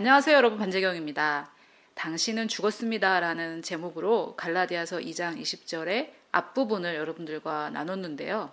안녕하세요, 여러분. 반재경입니다. 당신은 죽었습니다 라는 제목으로 갈라디아서 2장 20절의 앞부분을 여러분들과 나눴는데요.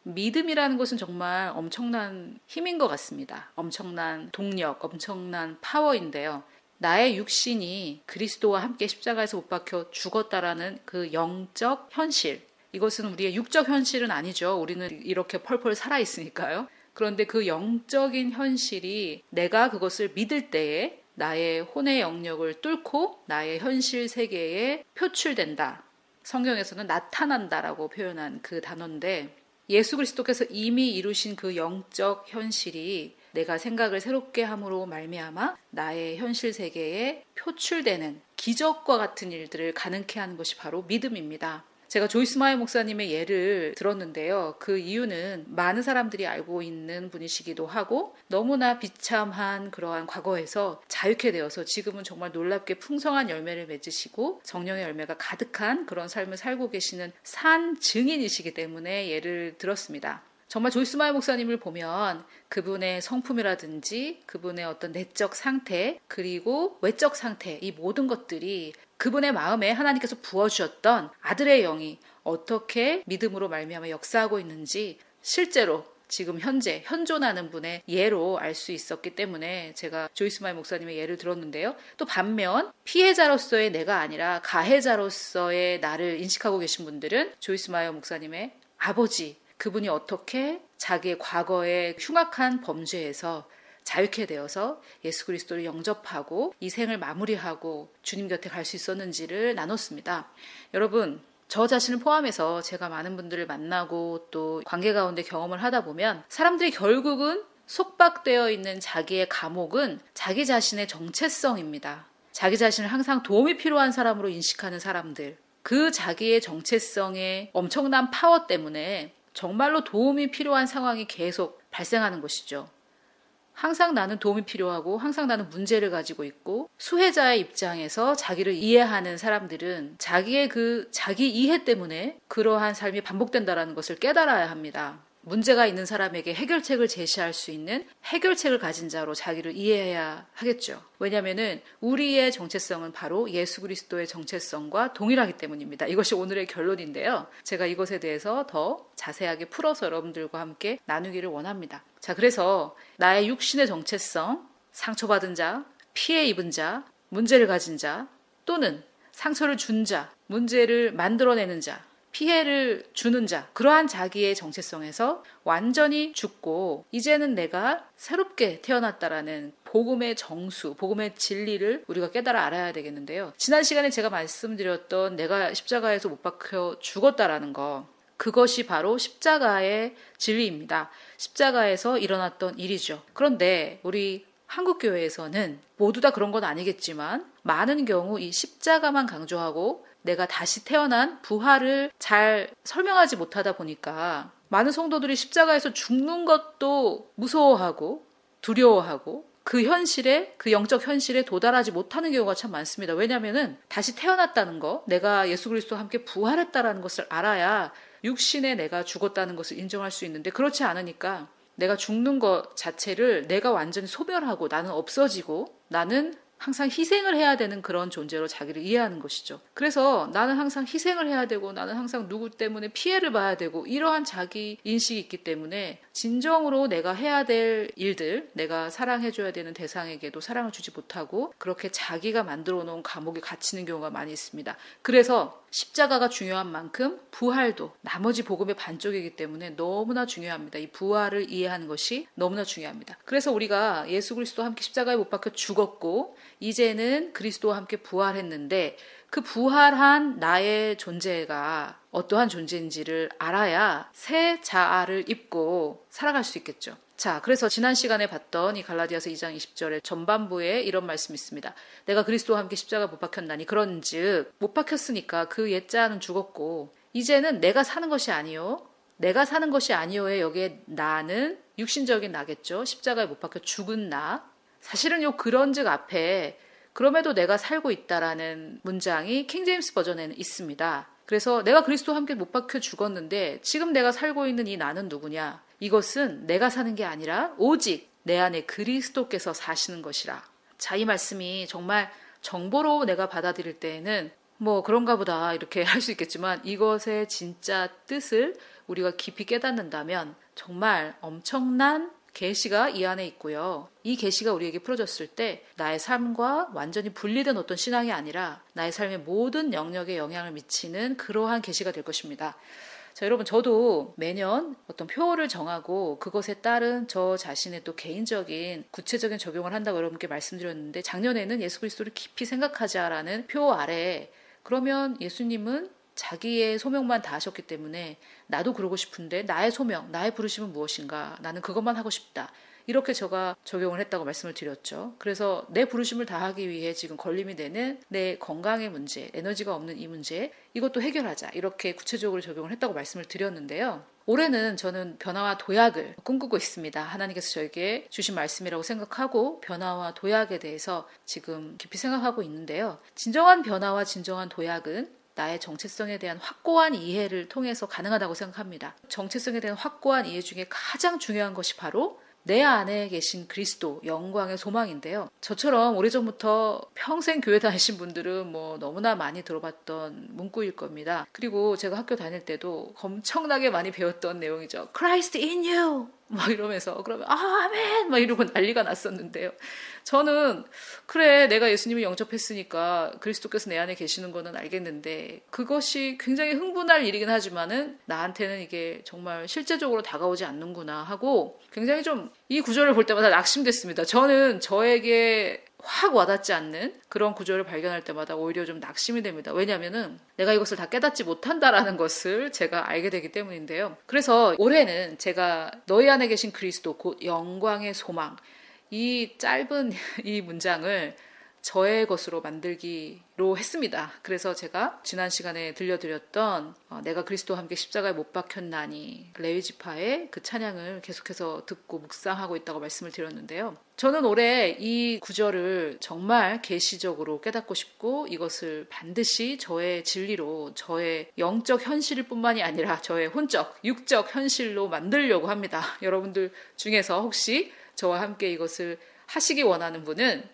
믿음이라는 것은 정말 엄청난 힘인 것 같습니다. 엄청난 동력, 엄청난 파워인데요. 나의 육신이 그리스도와 함께 십자가에서 못 박혀 죽었다라는 그 영적 현실, 이것은 우리의 육적 현실은 아니죠. 우리는 이렇게 펄펄 살아있으니까요. 그런데 그 영적인 현실이 내가 그것을 믿을 때에 나의 혼의 영역을 뚫고 나의 현실 세계에 표출된다. 성경에서는 나타난다라고 표현한 그 단어인데, 예수 그리스도께서 이미 이루신 그 영적 현실이 내가 생각을 새롭게 함으로 말미암아 나의 현실 세계에 표출되는 기적과 같은 일들을 가능케 하는 것이 바로 믿음입니다. 제가 조이스 마이어 목사님의 예를 들었는데요. 그 이유는 많은 사람들이 알고 있는 분이시기도 하고 너무나 비참한 그러한 과거에서 자유케 되어서 지금은 정말 놀랍게 풍성한 열매를 맺으시고 성령의 열매가 가득한 그런 삶을 살고 계시는 산 증인이시기 때문에 예를 들었습니다. 정말 조이스 마이어 목사님을 보면 그분의 성품이라든지 그분의 어떤 내적 상태 그리고 외적 상태, 이 모든 것들이 그분의 마음에 하나님께서 부어주셨던 아들의 영이 어떻게 믿음으로 말미암아 역사하고 있는지 실제로 지금 현재 현존하는 분의 예로 알 수 있었기 때문에 제가 조이스 마이어 목사님의 예를 들었는데요. 또 반면 피해자로서의 내가 아니라 가해자로서의 나를 인식하고 계신 분들은 조이스 마이어 목사님의 아버지, 그분이 어떻게 자기의 과거의 흉악한 범죄에서 자유케 되어서 예수 그리스도를 영접하고 이 생을 마무리하고 주님 곁에 갈 수 있었는지를 나눴습니다. 여러분, 저 자신을 포함해서 제가 많은 분들을 만나고 또 관계 가운데 경험을 하다 보면 사람들이 결국은 속박되어 있는 자기의 감옥은 자기 자신의 정체성입니다. 자기 자신을 항상 도움이 필요한 사람으로 인식하는 사람들, 그 자기의 정체성의 엄청난 파워 때문에 정말로 도움이 필요한 상황이 계속 발생하는 것이죠. 항상 나는 도움이 필요하고 항상 나는 문제를 가지고 있고, 수혜자의 입장에서 자기를 이해하는 사람들은 자기의 그 자기 이해 때문에 그러한 삶이 반복된다는 것을 깨달아야 합니다. 문제가 있는 사람에게 해결책을 제시할 수 있는 해결책을 가진 자로 자기를 이해해야 하겠죠. 왜냐하면 우리의 정체성은 바로 예수 그리스도의 정체성과 동일하기 때문입니다. 이것이 오늘의 결론인데요. 제가 이것에 대해서 더 자세하게 풀어서 여러분들과 함께 나누기를 원합니다. 자, 그래서 나의 육신의 정체성, 상처받은 자, 피해 입은 자, 문제를 가진 자, 또는 상처를 준 자, 문제를 만들어내는 자, 피해를 주는 자, 그러한 자기의 정체성에서 완전히 죽고 이제는 내가 새롭게 태어났다라는 복음의 정수, 복음의 진리를 우리가 깨달아 알아야 되겠는데요. 지난 시간에 제가 말씀드렸던 내가 십자가에서 못 박혀 죽었다라는 거, 그것이 바로 십자가의 진리입니다. 십자가에서 일어났던 일이죠. 그런데 우리 한국교회에서는 모두 다 그런 건 아니겠지만 많은 경우 이 십자가만 강조하고 내가 다시 태어난 부활을 잘 설명하지 못하다 보니까 많은 성도들이 십자가에서 죽는 것도 무서워하고 두려워하고 그 현실에, 그 영적 현실에 도달하지 못하는 경우가 참 많습니다. 왜냐하면 다시 태어났다는 거, 내가 예수 그리스도와 함께 부활했다는 것을 알아야 육신에 내가 죽었다는 것을 인정할 수 있는데, 그렇지 않으니까 내가 죽는 것 자체를 내가 완전히 소멸하고 나는 없어지고 나는 항상 희생을 해야 되는 그런 존재로 자기를 이해하는 것이죠. 그래서 나는 항상 희생을 해야 되고 나는 항상 누구 때문에 피해를 봐야 되고 이러한 자기 인식이 있기 때문에 진정으로 내가 해야 될 일들, 내가 사랑해줘야 되는 대상에게도 사랑을 주지 못하고 그렇게 자기가 만들어 놓은 감옥에 갇히는 경우가 많이 있습니다. 그래서 십자가가 중요한 만큼 부활도 나머지 복음의 반쪽이기 때문에 너무나 중요합니다. 이 부활을 이해하는 것이 너무나 중요합니다. 그래서 우리가 예수 그리스도와 함께 십자가에 못 박혀 죽었고 이제는 그리스도와 함께 부활했는데, 그 부활한 나의 존재가 어떠한 존재인지를 알아야 새 자아를 입고 살아갈 수 있겠죠. 자, 그래서 지난 시간에 봤던 이 갈라디아서 2장 20절의 전반부에 이런 말씀이 있습니다. 내가 그리스도와 함께 십자가 못 박혔나니 그런즉 못 박혔으니까 그 옛자는 죽었고 이제는 내가 사는 것이 아니요 내가 사는 것이 아니요에 여기에 나는 육신적인 나겠죠. 십자가에 못 박혀 죽은 나. 사실은 요 그런즉 앞에 그럼에도 내가 살고 있다라는 문장이 킹제임스 버전에는 있습니다. 그래서 내가 그리스도와 함께 못 박혀 죽었는데 지금 내가 살고 있는 이 나는 누구냐? 이것은 내가 사는 게 아니라 오직 내 안에 그리스도께서 사시는 것이라. 자, 이 말씀이 정말 정보로 내가 받아들일 때에는 뭐 그런가 보다 이렇게 할 수 있겠지만, 이것의 진짜 뜻을 우리가 깊이 깨닫는다면 정말 엄청난 계시가 이 안에 있고요. 이 계시가 우리에게 풀어졌을 때 나의 삶과 완전히 분리된 어떤 신앙이 아니라 나의 삶의 모든 영역에 영향을 미치는 그러한 계시가 될 것입니다. 자, 여러분, 저도 매년 어떤 표어를 정하고 그것에 따른 저 자신의 또 개인적인 구체적인 적용을 한다고 여러분께 말씀드렸는데, 작년에는 예수 그리스도를 깊이 생각하자라는 표 아래, 그러면 예수님은 자기의 소명만 다 하셨기 때문에 나도 그러고 싶은데 나의 소명, 나의 부르심은 무엇인가? 나는 그것만 하고 싶다. 이렇게 제가 적용을 했다고 말씀을 드렸죠. 그래서 내 부르심을 다하기 위해 지금 걸림이 되는 내 건강의 문제, 에너지가 없는 이 문제, 이것도 해결하자. 이렇게 구체적으로 적용을 했다고 말씀을 드렸는데요. 올해는 저는 변화와 도약을 꿈꾸고 있습니다. 하나님께서 저에게 주신 말씀이라고 생각하고 변화와 도약에 대해서 지금 깊이 생각하고 있는데요. 진정한 변화와 진정한 도약은 나의 정체성에 대한 확고한 이해를 통해서 가능하다고 생각합니다. 정체성에 대한 확고한 이해 중에 가장 중요한 것이 바로 내 안에 계신 그리스도, 영광의 소망인데요. 저처럼 오래전부터 평생 교회 다니신 분들은 뭐 너무나 많이 들어봤던 문구일 겁니다. 그리고 제가 학교 다닐 때도 엄청나게 많이 배웠던 내용이죠. Christ in you! 막 이러면서 그러면 아멘! 막 이러고 난리가 났었는데요. 저는 그래, 내가 예수님을 영접했으니까 그리스도께서 내 안에 계시는 거는 알겠는데, 그것이 굉장히 흥분할 일이긴 하지만은 나한테는 이게 정말 실제적으로 다가오지 않는구나 하고 굉장히 좀 이 구절을 볼 때마다 낙심됐습니다. 저는 저에게 확 와닿지 않는 그런 구절을 발견할 때마다 오히려 좀 낙심이 됩니다. 왜냐하면은 내가 이것을 다 깨닫지 못한다라는 것을 제가 알게 되기 때문인데요. 그래서 올해는 제가 너희 안에 계신 그리스도 곧 영광의 소망, 이 짧은 이 문장을 저의 것으로 만들기로 했습니다. 그래서 제가 지난 시간에 들려드렸던 내가 그리스도와 함께 십자가에 못 박혔나니, 레위지파의 그 찬양을 계속해서 듣고 묵상하고 있다고 말씀을 드렸는데요. 저는 올해 이 구절을 정말 계시적으로 깨닫고 싶고, 이것을 반드시 저의 진리로, 저의 영적 현실일 뿐만이 아니라 저의 혼적, 육적 현실로 만들려고 합니다. 여러분들 중에서 혹시 저와 함께 이것을 하시기 원하는 분은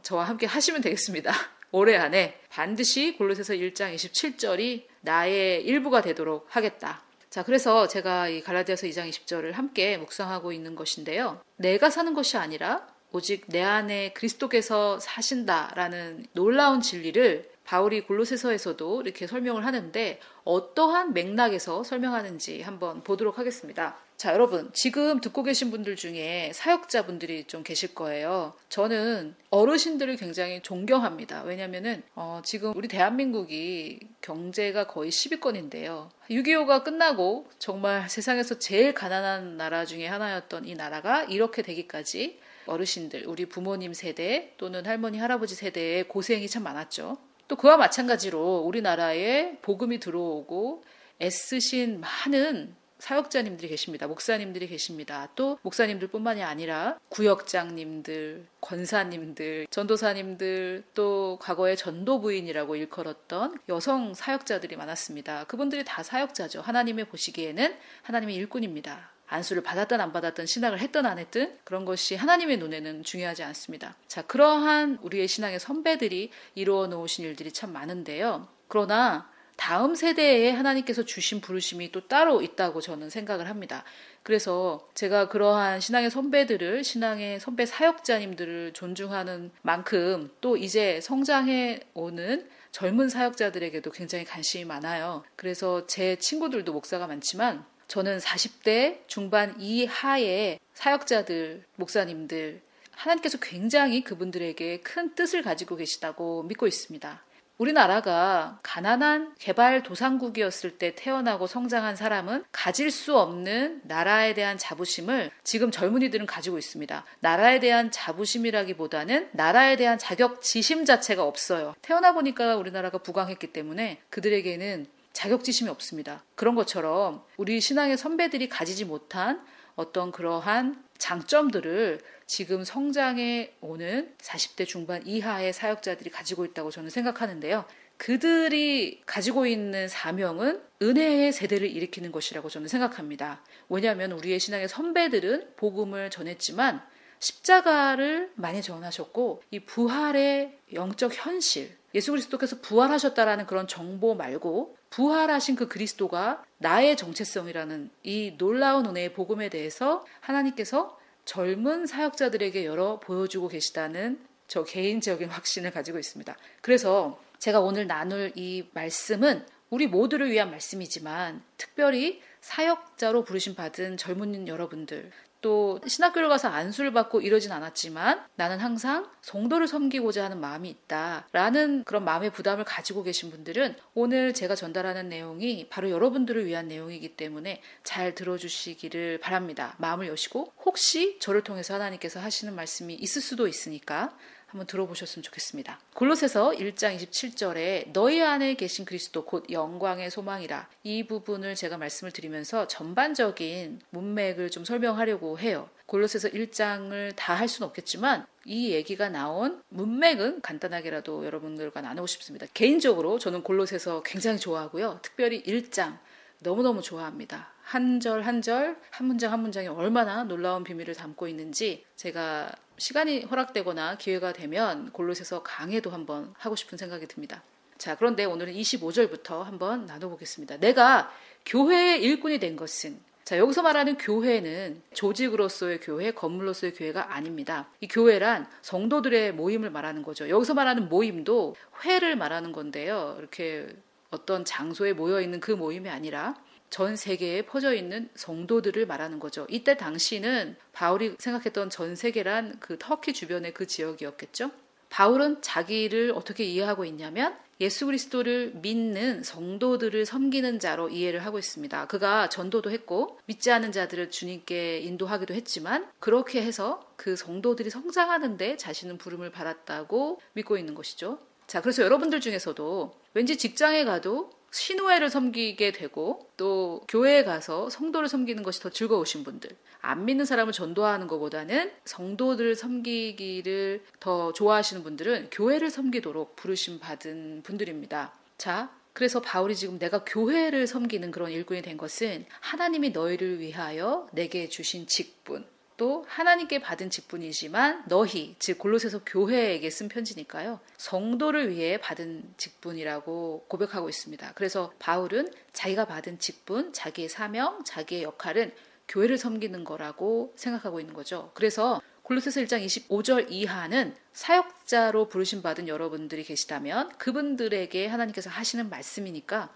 저와 함께 하시면 되겠습니다. 올해 안에 반드시 골로새서 1장 27절이 나의 일부가 되도록 하겠다. 자, 그래서 제가 이 갈라디아서 2장 20절을 함께 묵상하고 있는 것인데요. 내가 사는 것이 아니라 오직 내 안에 그리스도께서 사신다라는 놀라운 진리를 바울이 골로새서에서도 이렇게 설명을 하는데, 어떠한 맥락에서 설명하는지 한번 보도록 하겠습니다. 자, 여러분, 지금 듣고 계신 분들 중에 사역자분들이 좀 계실 거예요. 저는 어르신들을 굉장히 존경합니다. 왜냐면은 지금 우리 대한민국이 경제가 거의 10위권인데요. 6.25가 끝나고 정말 세상에서 제일 가난한 나라 중에 하나였던 이 나라가 이렇게 되기까지 어르신들, 우리 부모님 세대 또는 할머니, 할아버지 세대의 고생이 참 많았죠. 또 그와 마찬가지로 우리나라에 복음이 들어오고 애쓰신 많은 사역자님들이 계십니다. 목사님들이 계십니다. 또 목사님들뿐만이 아니라 구역장님들, 권사님들, 전도사님들, 또 과거에 전도부인이라고 일컬었던 여성 사역자들이 많았습니다. 그분들이 다 사역자죠. 하나님의 보시기에는 하나님의 일꾼입니다. 안수를 받았든 안 받았든, 신학을 했든 안 했든, 그런 것이 하나님의 눈에는 중요하지 않습니다. 자, 그러한 우리의 신앙의 선배들이 이루어 놓으신 일들이 참 많은데요. 그러나 다음 세대에 하나님께서 주신 부르심이 또 따로 있다고 저는 생각을 합니다. 그래서 제가 그러한 신앙의 선배들을, 신앙의 선배 사역자님들을 존중하는 만큼 또 이제 성장해 오는 젊은 사역자들에게도 굉장히 관심이 많아요. 그래서 제 친구들도 목사가 많지만 저는 40대 중반 이하의 사역자들, 목사님들, 하나님께서 굉장히 그분들에게 큰 뜻을 가지고 계시다고 믿고 있습니다. 우리나라가 가난한 개발도상국이었을 때 태어나고 성장한 사람은 가질 수 없는 나라에 대한 자부심을 지금 젊은이들은 가지고 있습니다. 나라에 대한 자부심이라기보다는 나라에 대한 자격지심 자체가 없어요. 태어나 보니까 우리나라가 부강했기 때문에 그들에게는 자격지심이 없습니다. 그런 것처럼 우리 신앙의 선배들이 가지지 못한 어떤 그러한 장점들을 지금 성장해 오는 40대 중반 이하의 사역자들이 가지고 있다고 저는 생각하는데요. 그들이 가지고 있는 사명은 은혜의 세대를 일으키는 것이라고 저는 생각합니다. 왜냐하면 우리의 신앙의 선배들은 복음을 전했지만 십자가를 많이 전하셨고 이 부활의 영적 현실, 예수 그리스도께서 부활하셨다라는 그런 정보 말고 부활하신 그 그리스도가 나의 정체성이라는 이 놀라운 은혜의 복음에 대해서 하나님께서 젊은 사역자들에게 열어 보여주고 계시다는 저 개인적인 확신을 가지고 있습니다. 그래서 제가 오늘 나눌 이 말씀은 우리 모두를 위한 말씀이지만 특별히 사역자로 부르심 받은 젊은 여러분들, 또 신학교를 가서 안수를 받고 이러진 않았지만 나는 항상 성도를 섬기고자 하는 마음이 있다라는 그런 마음의 부담을 가지고 계신 분들은 오늘 제가 전달하는 내용이 바로 여러분들을 위한 내용이기 때문에 잘 들어주시기를 바랍니다. 마음을 여시고 혹시 저를 통해서 하나님께서 하시는 말씀이 있을 수도 있으니까 한번 들어보셨으면 좋겠습니다. 골로새서 1장 27절에 너희 안에 계신 그리스도 곧 영광의 소망이라, 이 부분을 제가 말씀을 드리면서 전반적인 문맥을 좀 설명하려고 해요. 골로새서 1장을 다 할 수는 없겠지만 이 얘기가 나온 문맥은 간단하게라도 여러분들과 나누고 싶습니다. 개인적으로 저는 골로새서 굉장히 좋아하고요. 특별히 1장 너무너무 좋아합니다. 한 절 한 절, 한 문장 한 문장이 얼마나 놀라운 비밀을 담고 있는지 제가 시간이 허락되거나 기회가 되면 골로새서 강해도 한번 하고 싶은 생각이 듭니다. 자, 그런데 오늘은 25절부터 한번 나눠보겠습니다. 내가 교회의 일꾼이 된 것은, 자, 여기서 말하는 교회는 조직으로서의 교회, 건물로서의 교회가 아닙니다. 이 교회란 성도들의 모임을 말하는 거죠. 여기서 말하는 모임도 회를 말하는 건데요. 이렇게 어떤 장소에 모여있는 그 모임이 아니라 전 세계에 퍼져 있는 성도들을 말하는 거죠. 이때 당시는 바울이 생각했던 전 세계란 그 터키 주변의 그 지역이었겠죠. 바울은 자기를 어떻게 이해하고 있냐면 예수 그리스도를 믿는 성도들을 섬기는 자로 이해를 하고 있습니다. 그가 전도도 했고 믿지 않는 자들을 주님께 인도하기도 했지만 그렇게 해서 그 성도들이 성장하는데 자신은 부름을 받았다고 믿고 있는 것이죠. 자, 그래서 여러분들 중에서도 왠지 직장에 가도 신우회를 섬기게 되고 또 교회에 가서 성도를 섬기는 것이 더 즐거우신 분들, 안 믿는 사람을 전도하는 것보다는 성도들을 섬기기를 더 좋아하시는 분들은 교회를 섬기도록 부르심 받은 분들입니다. 자, 그래서 바울이 지금 내가 교회를 섬기는 그런 일꾼이 된 것은 하나님이 너희를 위하여 내게 주신 직분, 또 하나님께 받은 직분이지만 너희, 즉 골로새서 교회에게 쓴 편지니까요. 성도를 위해 받은 직분이라고 고백하고 있습니다. 그래서 바울은 자기가 받은 직분, 자기의 사명, 자기의 역할은 교회를 섬기는 거라고 생각하고 있는 거죠. 그래서 골로새서 1장 25절 이하는 사역자로 부르심 받은 여러분들이 계시다면 그분들에게 하나님께서 하시는 말씀이니까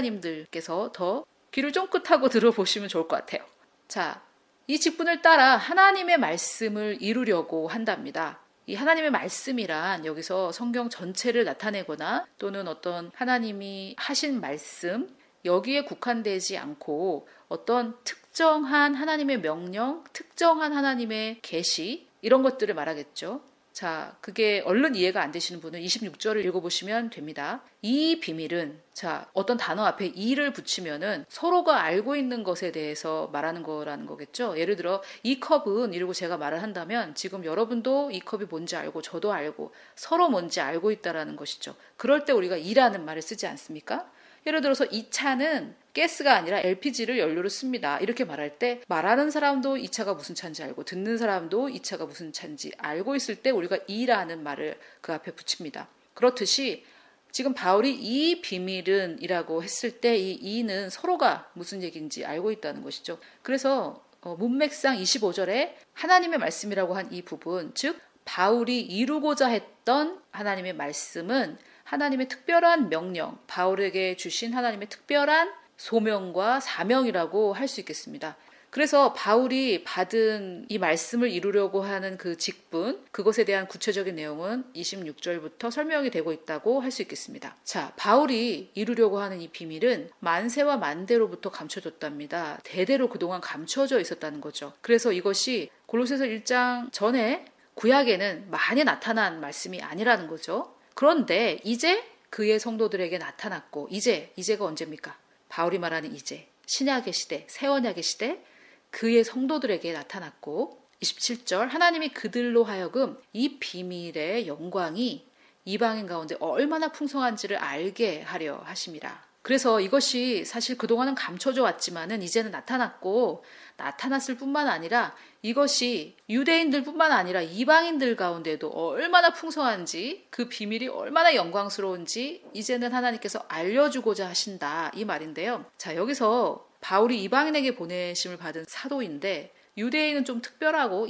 사역자님들께서 더 귀를 쫑긋하고 들어보시면 좋을 것 같아요. 자, 이 직분을 따라 하나님의 말씀을 이루려고 한답니다. 이 하나님의 말씀이란 여기서 성경 전체를 나타내거나 또는 어떤 하나님이 하신 말씀, 여기에 국한되지 않고 어떤 특정한 하나님의 명령, 특정한 하나님의 계시, 이런 것들을 말하겠죠. 자, 그게 얼른 이해가 안 되시는 분은 26절을 읽어보시면 됩니다. 이 비밀은, 자, 어떤 단어 앞에 이를 붙이면은 서로가 알고 있는 것에 대해서 말하는 거라는 거겠죠. 예를 들어 이 컵은 이러고 제가 말을 한다면 지금 여러분도 이 컵이 뭔지 알고 저도 알고 서로 뭔지 알고 있다라는 것이죠. 그럴 때 우리가 이라는 말을 쓰지 않습니까? 예를 들어서 이 차는 가스가 아니라 LPG를 연료로 씁니다. 이렇게 말할 때 말하는 사람도 이 차가 무슨 차인지 알고 듣는 사람도 이 차가 무슨 차인지 알고 있을 때 우리가 이라는 말을 그 앞에 붙입니다. 그렇듯이 지금 바울이 이 비밀은 이라고 했을 때 이 이는 서로가 무슨 얘기인지 알고 있다는 것이죠. 그래서 문맥상 25절에 하나님의 말씀이라고 한 이 부분, 즉 바울이 이루고자 했던 하나님의 말씀은 하나님의 특별한 명령, 바울에게 주신 하나님의 특별한 소명과 사명이라고 할 수 있겠습니다. 그래서 바울이 받은 이 말씀을 이루려고 하는 그 직분, 그것에 대한 구체적인 내용은 26절부터 설명이 되고 있다고 할 수 있겠습니다. 자, 바울이 이루려고 하는 이 비밀은 만세와 만대로부터 감춰졌답니다. 대대로 그동안 감춰져 있었다는 거죠. 그래서 이것이 골로새서 1장 전에 구약에는 많이 나타난 말씀이 아니라는 거죠. 그런데 이제 그의 성도들에게 나타났고, 이제가 언제입니까? 바울이 말하는 이제, 신약의 시대, 새언약의 시대, 그의 성도들에게 나타났고, 27절, 하나님이 그들로 하여금 이 비밀의 영광이 이방인 가운데 얼마나 풍성한지를 알게 하려 하심이라. 그래서 이것이 사실 그동안은 감춰져 왔지만은 이제는 나타났고, 나타났을 뿐만 아니라 이것이 유대인들뿐만 아니라 이방인들 가운데도 얼마나 풍성한지, 그 비밀이 얼마나 영광스러운지 이제는 하나님께서 알려주고자 하신다, 이 말인데요. 자, 여기서 바울이 이방인에게 보내심을 받은 사도인데, 유대인은 좀 특별하고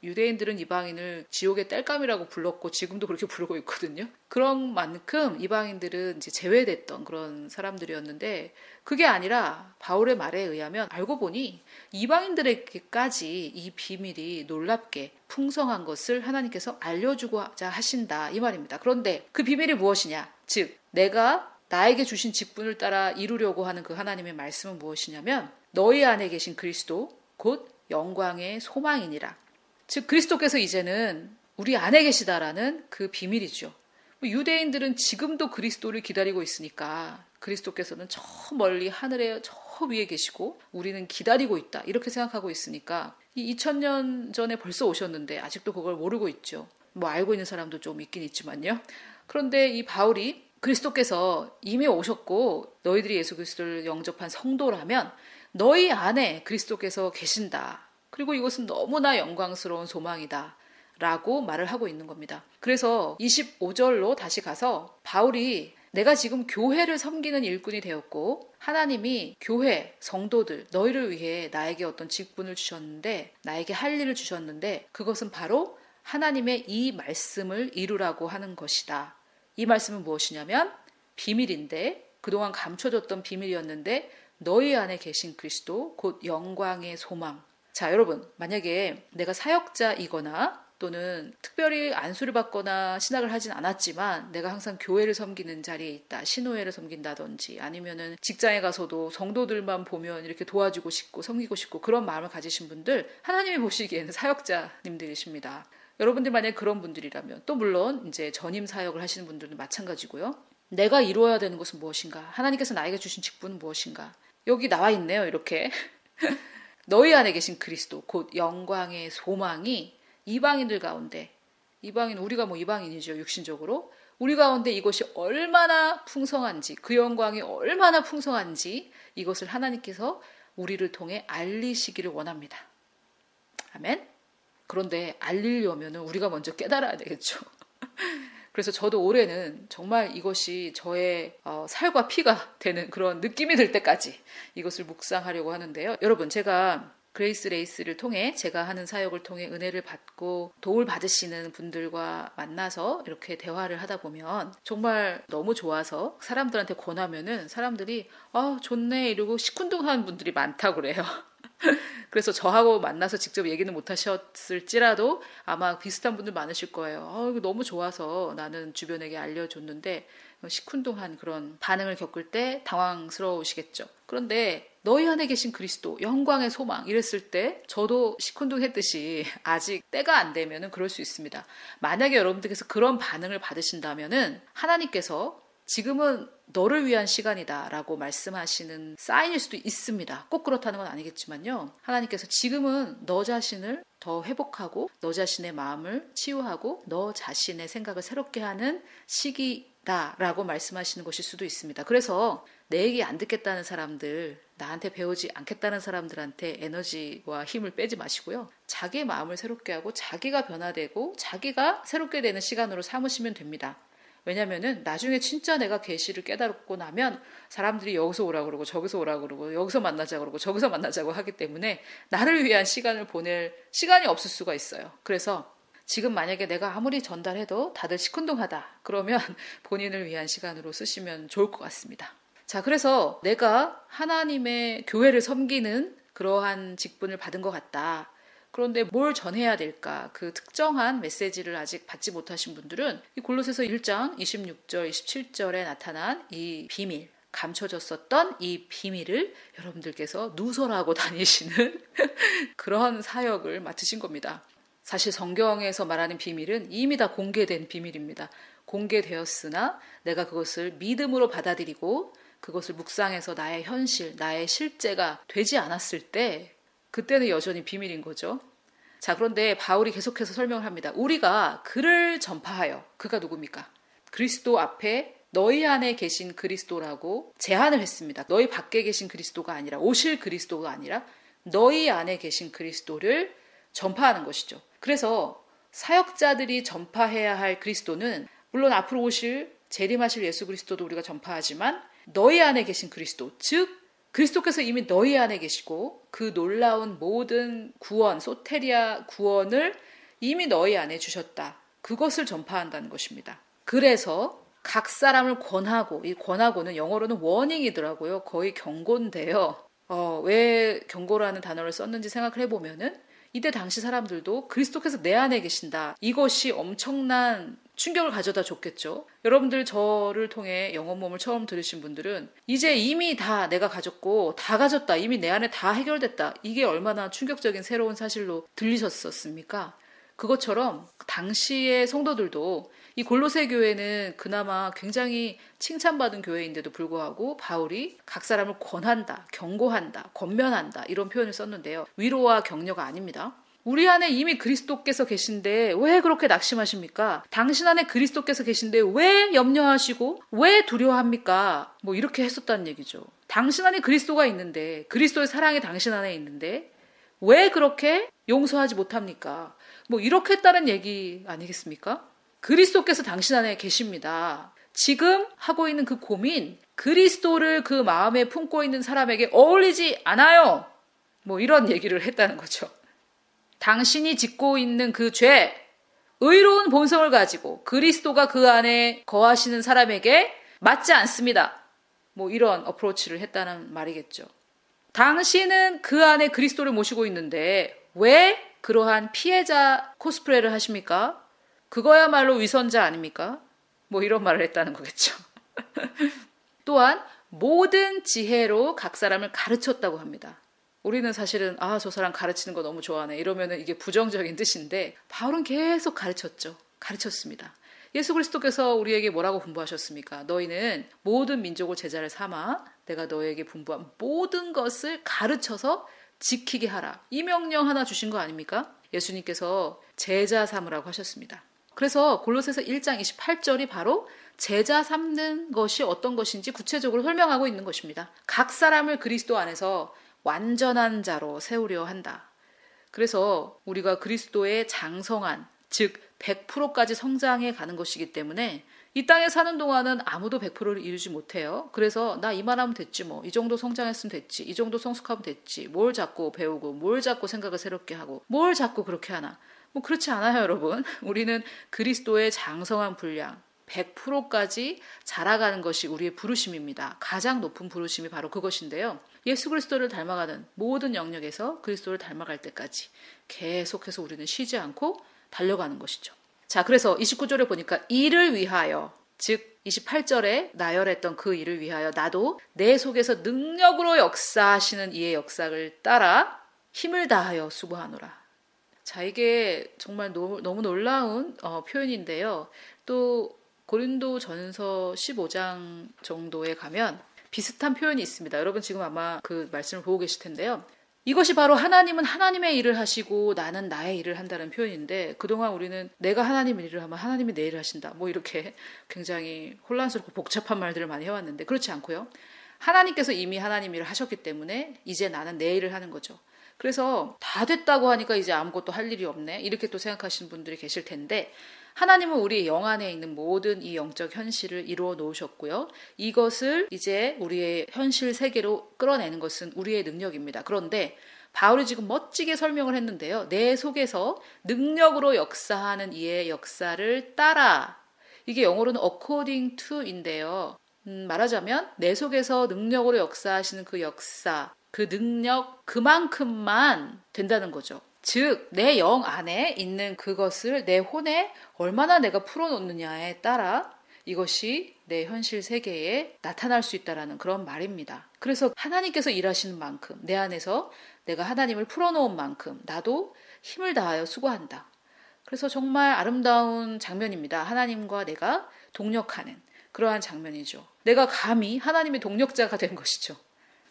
유대인들은 이방인을 지옥의 땔감이라고 불렀고 지금도 그렇게 부르고 있거든요. 그런 만큼 이방인들은 이제 제외됐던 그런 사람들이었는데, 그게 아니라 바울의 말에 의하면 알고 보니 이방인들에게까지 이 비밀이 놀랍게 풍성한 것을 하나님께서 알려주고자 하신다, 이 말입니다. 그런데 그 비밀이 무엇이냐? 즉, 내가 나에게 주신 직분을 따라 이루려고 하는 그 하나님의 말씀은 무엇이냐면, 너희 안에 계신 그리스도 곧 영광의 소망이니라. 즉, 그리스도께서 이제는 우리 안에 계시다라는 그 비밀이죠. 유대인들은 지금도 그리스도를 기다리고 있으니까 그리스도께서는 저 멀리 하늘에 저 위에 계시고 우리는 기다리고 있다, 이렇게 생각하고 있으니까 이 2000년 전에 벌써 오셨는데 아직도 그걸 모르고 있죠. 알고 있는 사람도 좀 있긴 있지만요. 그런데 이 바울이 그리스도께서 이미 오셨고 너희들이 예수 그리스도를 영접한 성도라면 너희 안에 그리스도께서 계신다. 그리고 이것은 너무나 영광스러운 소망이다, 라고 말을 하고 있는 겁니다. 그래서 25절로 다시 가서 바울이 내가 지금 교회를 섬기는 일꾼이 되었고 하나님이 교회, 성도들, 너희를 위해 나에게 어떤 직분을 주셨는데, 나에게 할 일을 주셨는데 그것은 바로 하나님의 이 말씀을 이루라고 하는 것이다. 이 말씀은 무엇이냐면 비밀인데, 그동안 감춰졌던 비밀이었는데 너희 안에 계신 그리스도 곧 영광의 소망. 자, 여러분, 만약에 내가 사역자이거나 또는 특별히 안수를 받거나 신학을 하진 않았지만 내가 항상 교회를 섬기는 자리에 있다, 신호회를 섬긴다든지 아니면은 직장에 가서도 성도들만 보면 이렇게 도와주고 싶고 섬기고 싶고 그런 마음을 가지신 분들, 하나님이 보시기에는 사역자님들이십니다. 여러분들 만약에 그런 분들이라면, 또 물론 이제 전임 사역을 하시는 분들도 마찬가지고요. 내가 이루어야 되는 것은 무엇인가? 하나님께서 나에게 주신 직분은 무엇인가? 여기 나와 있네요, 이렇게. 너희 안에 계신 그리스도 곧 영광의 소망이 이방인들 가운데, 우리가 이방인이죠, 육신적으로. 우리 가운데 이것이 얼마나 풍성한지, 그 영광이 얼마나 풍성한지 이것을 하나님께서 우리를 통해 알리시기를 원합니다. 아멘. 그런데 알리려면 우리가 먼저 깨달아야 되겠죠. 그래서 저도 올해는 정말 이것이 저의 살과 피가 되는 그런 느낌이 들 때까지 이것을 묵상하려고 하는데요. 여러분, 제가 그레이스 레이스를 통해, 제가 하는 사역을 통해 은혜를 받고 도움을 받으시는 분들과 만나서 이렇게 대화를 하다 보면 정말 너무 좋아서 사람들한테 권하면은 사람들이 좋네 이러고 시큰둥한 분들이 많다고 그래요. 그래서 저하고 만나서 직접 얘기는 못 하셨을지라도 아마 비슷한 분들 많으실 거예요. 이거 너무 좋아서 나는 주변에게 알려줬는데, 시큰둥한 그런 반응을 겪을 때 당황스러우시겠죠. 그런데 너희 안에 계신 그리스도, 영광의 소망, 이랬을 때 저도 시큰둥했듯이 아직 때가 안 되면 그럴 수 있습니다. 만약에 여러분들께서 그런 반응을 받으신다면 하나님께서 지금은 너를 위한 시간이다 라고 말씀하시는 사인일 수도 있습니다. 꼭 그렇다는 건 아니겠지만요. 하나님께서 지금은 너 자신을 더 회복하고 너 자신의 마음을 치유하고 너 자신의 생각을 새롭게 하는 시기다 라고 말씀하시는 것일 수도 있습니다. 그래서 내 얘기 안 듣겠다는 사람들, 나한테 배우지 않겠다는 사람들한테 에너지와 힘을 빼지 마시고요. 자기의 마음을 새롭게 하고 자기가 변화되고 자기가 새롭게 되는 시간으로 삼으시면 됩니다. 왜냐면은 나중에 진짜 내가 계시를 깨달고 나면 사람들이 여기서 오라고 그러고 저기서 오라고 그러고 여기서 만나자고 그러고 저기서 만나자고 하기 때문에 나를 위한 시간을 보낼 시간이 없을 수가 있어요. 그래서 지금 만약에 내가 아무리 전달해도 다들 시큰둥하다 그러면 본인을 위한 시간으로 쓰시면 좋을 것 같습니다. 자, 그래서 내가 하나님의 교회를 섬기는 그러한 직분을 받은 것 같다. 그런데 뭘 전해야 될까? 그 특정한 메시지를 아직 받지 못하신 분들은 이 골로새서 1장 26절, 27절에 나타난 이 비밀, 감춰졌었던 이 비밀을 여러분들께서 누설하고 다니시는 그런 사역을 맡으신 겁니다. 사실 성경에서 말하는 비밀은 이미 다 공개된 비밀입니다. 공개되었으나 내가 그것을 믿음으로 받아들이고 그것을 묵상해서 나의 현실, 나의 실제가 되지 않았을 때 그때는 여전히 비밀인 거죠. 자, 그런데 바울이 계속해서 설명을 합니다. 우리가 그를 전파하여, 그가 누굽니까? 그리스도 앞에 너희 안에 계신 그리스도라고 제안을 했습니다. 너희 밖에 계신 그리스도가 아니라, 오실 그리스도가 아니라 너희 안에 계신 그리스도를 전파하는 것이죠. 그래서 사역자들이 전파해야 할 그리스도는 물론 앞으로 오실 재림하실 예수 그리스도도 우리가 전파하지만 너희 안에 계신 그리스도, 즉 그리스도께서 이미 너희 안에 계시고 그 놀라운 모든 구원, 소테리아 구원을 이미 너희 안에 주셨다. 그것을 전파한다는 것입니다. 그래서 각 사람을 권하고, 이 권하고는 영어로는 워닝이더라고요. 거의 경고인데요. 왜 경고라는 단어를 썼는지 생각을 해보면은 이때 당시 사람들도 그리스도께서 내 안에 계신다. 이것이 엄청난 충격을 가져다 줬겠죠. 여러분들 저를 통해 영혼 모험을 처음 들으신 분들은 이제 이미 다 내가 가졌고 다 가졌다. 이미 내 안에 다 해결됐다. 이게 얼마나 충격적인 새로운 사실로 들리셨었습니까? 그것처럼 당시의 성도들도 이 골로새 교회는 그나마 굉장히 칭찬받은 교회인데도 불구하고 바울이 각 사람을 권한다, 경고한다, 권면한다 이런 표현을 썼는데요. 위로와 격려가 아닙니다. 우리 안에 이미 그리스도께서 계신데 왜 그렇게 낙심하십니까? 당신 안에 그리스도께서 계신데 왜 염려하시고 왜 두려워합니까? 뭐 이렇게 했었다는 얘기죠. 당신 안에 그리스도가 있는데, 그리스도의 사랑이 당신 안에 있는데 왜 그렇게 용서하지 못합니까? 뭐 이렇게 했다는 얘기 아니겠습니까? 그리스도께서 당신 안에 계십니다. 지금 하고 있는 그 고민, 그리스도를 그 마음에 품고 있는 사람에게 어울리지 않아요. 뭐 이런 얘기를 했다는 거죠. 당신이 짓고 있는 그 죄, 의로운 본성을 가지고 그리스도가 그 안에 거하시는 사람에게 맞지 않습니다. 뭐 이런 어프로치를 했다는 말이겠죠. 당신은 그 안에 그리스도를 모시고 있는데 왜 그러한 피해자 코스프레를 하십니까? 그거야말로 위선자 아닙니까? 뭐 이런 말을 했다는 거겠죠. 또한 모든 지혜로 각 사람을 가르쳤다고 합니다. 우리는 사실은 저 사람 가르치는 거 너무 좋아하네 이러면은 이게 부정적인 뜻인데 바울은 계속 가르쳤습니다. 예수 그리스도께서 우리에게 뭐라고 분부하셨습니까? 너희는 모든 민족을 제자를 삼아 내가 너에게 분부한 모든 것을 가르쳐서 지키게 하라. 이 명령 하나 주신 거 아닙니까? 예수님께서 제자 삼으라고 하셨습니다. 그래서 골로새서 1장 28절이 바로 제자 삼는 것이 어떤 것인지 구체적으로 설명하고 있는 것입니다. 각 사람을 그리스도 안에서 완전한 자로 세우려 한다. 그래서 우리가 그리스도의 장성한, 즉 100%까지 성장해 가는 것이기 때문에 이 땅에 사는 동안은 아무도 100%를 이루지 못해요. 그래서 나 이만하면 됐지 뭐. 이 정도 성장했으면 됐지. 이 정도 성숙하면 됐지. 뭘 자꾸 배우고 뭘 자꾸 생각을 새롭게 하고 뭘 자꾸 그렇게 하나. 뭐 그렇지 않아요, 여러분. 우리는 그리스도의 장성한 분량 100%까지 자라가는 것이 우리의 부르심입니다. 가장 높은 부르심이 바로 그것인데요. 예수 그리스도를 닮아가는 모든 영역에서 그리스도를 닮아갈 때까지 계속해서 우리는 쉬지 않고 달려가는 것이죠. 자, 그래서 29절에 보니까 이를 위하여, 즉 28절에 나열했던 그 일을 위하여 나도 내 속에서 능력으로 역사하시는 이의 역사를 따라 힘을 다하여 수고하노라. 자, 이게 정말 너무 놀라운 표현인데요. 또 고린도전서 15장 정도에 가면 비슷한 표현이 있습니다. 여러분 지금 아마 그 말씀을 보고 계실 텐데요. 이것이 바로 하나님은 하나님의 일을 하시고 나는 나의 일을 한다는 표현인데, 그동안 우리는 내가 하나님의 일을 하면 하나님이 내 일을 하신다, 뭐 이렇게 굉장히 혼란스럽고 복잡한 말들을 많이 해왔는데 그렇지 않고요. 하나님께서 이미 하나님 일을 하셨기 때문에 이제 나는 내 일을 하는 거죠. 그래서 다 됐다고 하니까 이제 아무것도 할 일이 없네, 이렇게 또 생각하시는 분들이 계실 텐데, 하나님은 우리 영 안에 있는 모든 이 영적 현실을 이루어 놓으셨고요. 이것을 이제 우리의 현실 세계로 끌어내는 것은 우리의 능력입니다. 그런데 바울이 지금 멋지게 설명을 했는데요. 내 속에서 능력으로 역사하는 이의 역사를 따라, 이게 영어로는 according to인데요. 말하자면 내 속에서 능력으로 역사하시는 그 역사, 그 능력 그만큼만 된다는 거죠. 즉 내 영 안에 있는 그것을 내 혼에 얼마나 내가 풀어놓느냐에 따라 이것이 내 현실 세계에 나타날 수 있다는 그런 말입니다. 그래서 하나님께서 일하시는 만큼, 내 안에서 내가 하나님을 풀어놓은 만큼 나도 힘을 다하여 수고한다. 그래서 정말 아름다운 장면입니다. 하나님과 내가 동력하는 그러한 장면이죠. 내가 감히 하나님의 동력자가 된 것이죠.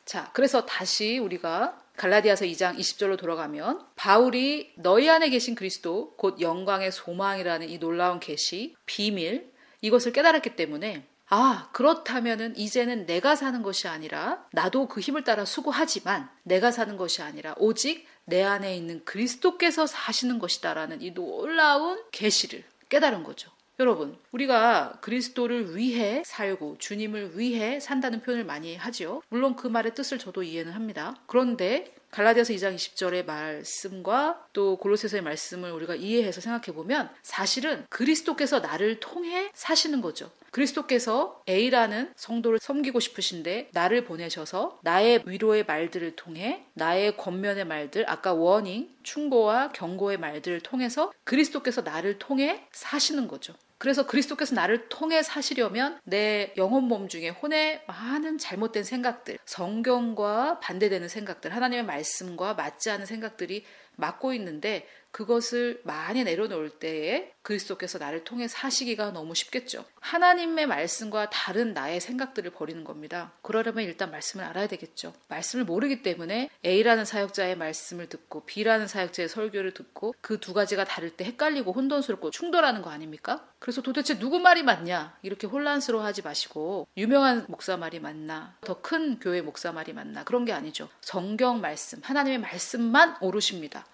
자, 그래서 다시 우리가 갈라디아서 2장 20절로 돌아가면 바울이 너희 안에 계신 그리스도 곧 영광의 소망이라는 이 놀라운 계시, 비밀, 이것을 깨달았기 때문에 아, 그렇다면은 이제는 내가 사는 것이 아니라 나도 그 힘을 따라 수고하지만 내가 사는 것이 아니라 오직 내 안에 있는 그리스도께서 사시는 것이다라는 이 놀라운 계시를 깨달은 거죠. 여러분, 우리가 그리스도를 위해 살고 주님을 위해 산다는 표현을 많이 하지요. 물론 그 말의 뜻을 저도 이해는 합니다. 그런데 갈라디아서 2장 20절의 말씀과 또 골로새서의 말씀을 우리가 이해해서 생각해 보면 사실은 그리스도께서 나를 통해 사시는 거죠. 그리스도께서 A라는 성도를 섬기고 싶으신데 나를 보내셔서 나의 위로의 말들을 통해 나의 권면의 말들, 아까 워닝, 충고와 경고의 말들을 통해서 그리스도께서 나를 통해 사시는 거죠. 그래서 그리스도께서 나를 통해 사시려면 내 영혼 몸 중에 혼에 많은 잘못된 생각들, 성경과 반대되는 생각들, 하나님의 말씀과 맞지 않은 생각들이 막고 있는데 그것을 많이 내려놓을 때에 그리스도께서 나를 통해 사시기가 너무 쉽겠죠. 하나님의 말씀과 다른 나의 생각들을 버리는 겁니다. 그러려면 일단 말씀을 알아야 되겠죠. 말씀을 모르기 때문에 A라는 사역자의 말씀을 듣고 B라는 사역자의 설교를 듣고 그 두 가지가 다를 때 헷갈리고 혼돈스럽고 충돌하는 거 아닙니까? 그래서 도대체 누구 말이 맞냐? 이렇게 혼란스러워하지 마시고 유명한 목사 말이 맞나? 더 큰 교회 목사 말이 맞나? 그런 게 아니죠. 성경 말씀, 하나님의 말씀만 옳으십니다.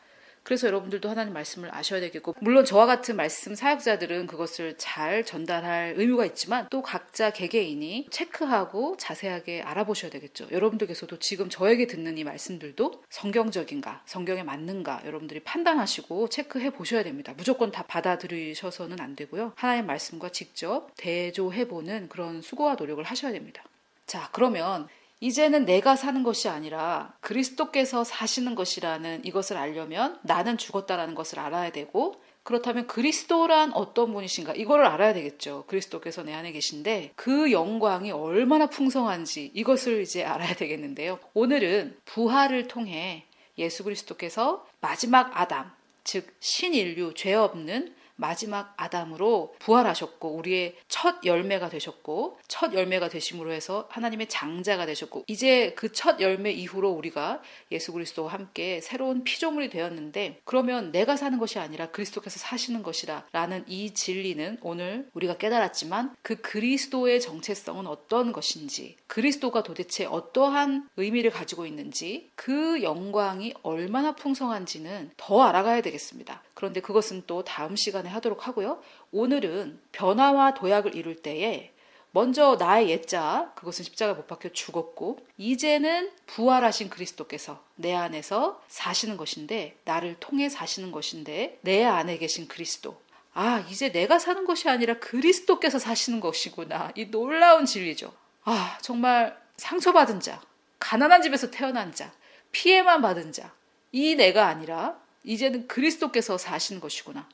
그래서 여러분들도 하나님 말씀을 아셔야 되겠고 물론 저와 같은 말씀 사역자들은 그것을 잘 전달할 의무가 있지만 또 각자 개개인이 체크하고 자세하게 알아보셔야 되겠죠. 여러분들께서도 지금 저에게 듣는 이 말씀들도 성경적인가 성경에 맞는가 여러분들이 판단하시고 체크해 보셔야 됩니다. 무조건 다 받아들이셔서는 안 되고요. 하나님의 말씀과 직접 대조해보는 그런 수고와 노력을 하셔야 됩니다. 자, 그러면 이제는 내가 사는 것이 아니라 그리스도께서 사시는 것이라는 이것을 알려면 나는 죽었다라는 것을 알아야 되고 그렇다면 그리스도란 어떤 분이신가 이거를 알아야 되겠죠. 그리스도께서 내 안에 계신데 그 영광이 얼마나 풍성한지 이것을 이제 알아야 되겠는데요. 오늘은 부활을 통해 예수 그리스도께서 마지막 아담, 즉 신인류 죄 없는 마지막 아담으로 부활하셨고 우리의 첫 열매가 되셨고 첫 열매가 되심으로 해서 하나님의 장자가 되셨고 이제 그 첫 열매 이후로 우리가 예수 그리스도와 함께 새로운 피조물이 되었는데 그러면 내가 사는 것이 아니라 그리스도께서 사시는 것이라 라는 이 진리는 오늘 우리가 깨달았지만 그 그리스도의 정체성은 어떤 것인지 그리스도가 도대체 어떠한 의미를 가지고 있는지 그 영광이 얼마나 풍성한지는 더 알아가야 되겠습니다. 그런데 그것은 또 다음 시간에 하도록 하고요. 오늘은 변화와 도약을 이룰 때에 먼저 나의 옛자, 그것은 십자가 못 박혀 죽었고 이제는 부활하신 그리스도께서 내 안에서 사시는 것인데 나를 통해 사시는 것인데 내 안에 계신 그리스도 아 이제 내가 사는 것이 아니라 그리스도께서 사시는 것이구나. 이 놀라운 진리죠. 아 정말 상처받은 자, 가난한 집에서 태어난 자, 피해만 받은 자 이 내가 아니라 이제는 그리스도께서 사시는 것이구나.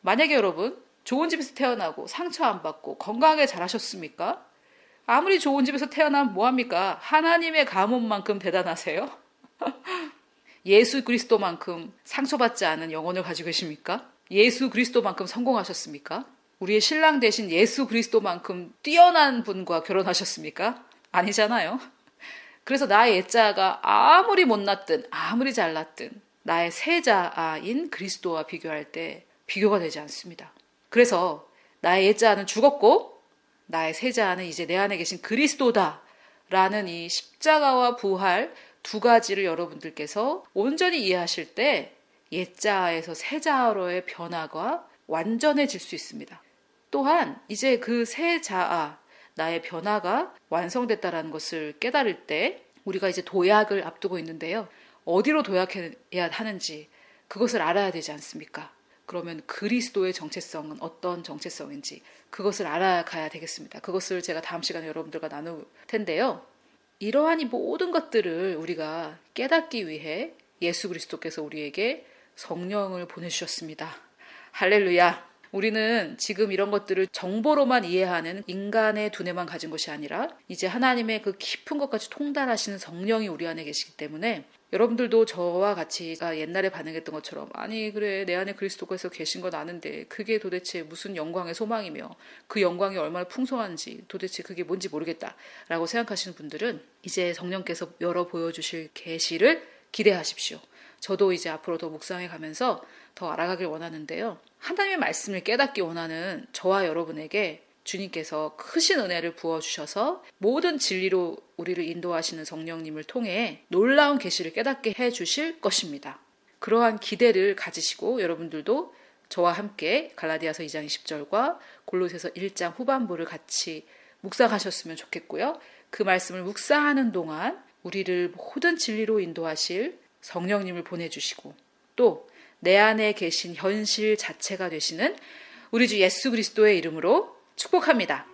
만약에 여러분 좋은 집에서 태어나고 상처 안 받고 건강하게 자라셨습니까? 아무리 좋은 집에서 태어나면 뭐합니까? 하나님의 가문만큼 대단하세요? 예수 그리스도만큼 상처받지 않은 영혼을 가지고 계십니까? 예수 그리스도만큼 성공하셨습니까? 우리의 신랑 대신 예수 그리스도만큼 뛰어난 분과 결혼하셨습니까? 아니잖아요. 그래서 나의 옛자가 아무리 못났든 아무리 잘났든 나의 세자인 그리스도와 비교할 때 비교가 되지 않습니다. 그래서 나의 옛자는 죽었고 나의 세자는 이제 내 안에 계신 그리스도다 라는 이 십자가와 부활 두 가지를 여러분들께서 온전히 이해하실 때 옛자에서 세자로의 변화가 완전해질 수 있습니다. 또한 이제 그 세자 나의 변화가 완성됐다라는 것을 깨달을 때 우리가 이제 도약을 앞두고 있는데요. 어디로 도약해야 하는지 그것을 알아야 되지 않습니까? 그러면 그리스도의 정체성은 어떤 정체성인지 그것을 알아가야 되겠습니다. 그것을 제가 다음 시간에 여러분들과 나눌 텐데요. 이러한 이 모든 것들을 우리가 깨닫기 위해 예수 그리스도께서 우리에게 성령을 보내주셨습니다. 할렐루야! 우리는 지금 이런 것들을 정보로만 이해하는 인간의 두뇌만 가진 것이 아니라 이제 하나님의 그 깊은 것까지 통달하시는 성령이 우리 안에 계시기 때문에 여러분들도 저와 같이 옛날에 반응했던 것처럼 아니 그래 내 안에 그리스도께서 계신 건 아는데 그게 도대체 무슨 영광의 소망이며 그 영광이 얼마나 풍성한지 도대체 그게 뭔지 모르겠다라고 생각하시는 분들은 이제 성령께서 열어 보여주실 계시를 기대하십시오. 저도 이제 앞으로 더 묵상해 가면서 더 알아가길 원하는데요. 하나님의 말씀을 깨닫기 원하는 저와 여러분에게 주님께서 크신 은혜를 부어주셔서 모든 진리로 우리를 인도하시는 성령님을 통해 놀라운 계시를 깨닫게 해주실 것입니다. 그러한 기대를 가지시고 여러분들도 저와 함께 갈라디아서 2장 20절과 골로새서 1장 후반부를 같이 묵상하셨으면 좋겠고요. 그 말씀을 묵상하는 동안 우리를 모든 진리로 인도하실 성령님을 보내주시고 또 내 안에 계신 현실 자체가 되시는 우리 주 예수 그리스도의 이름으로 축복합니다.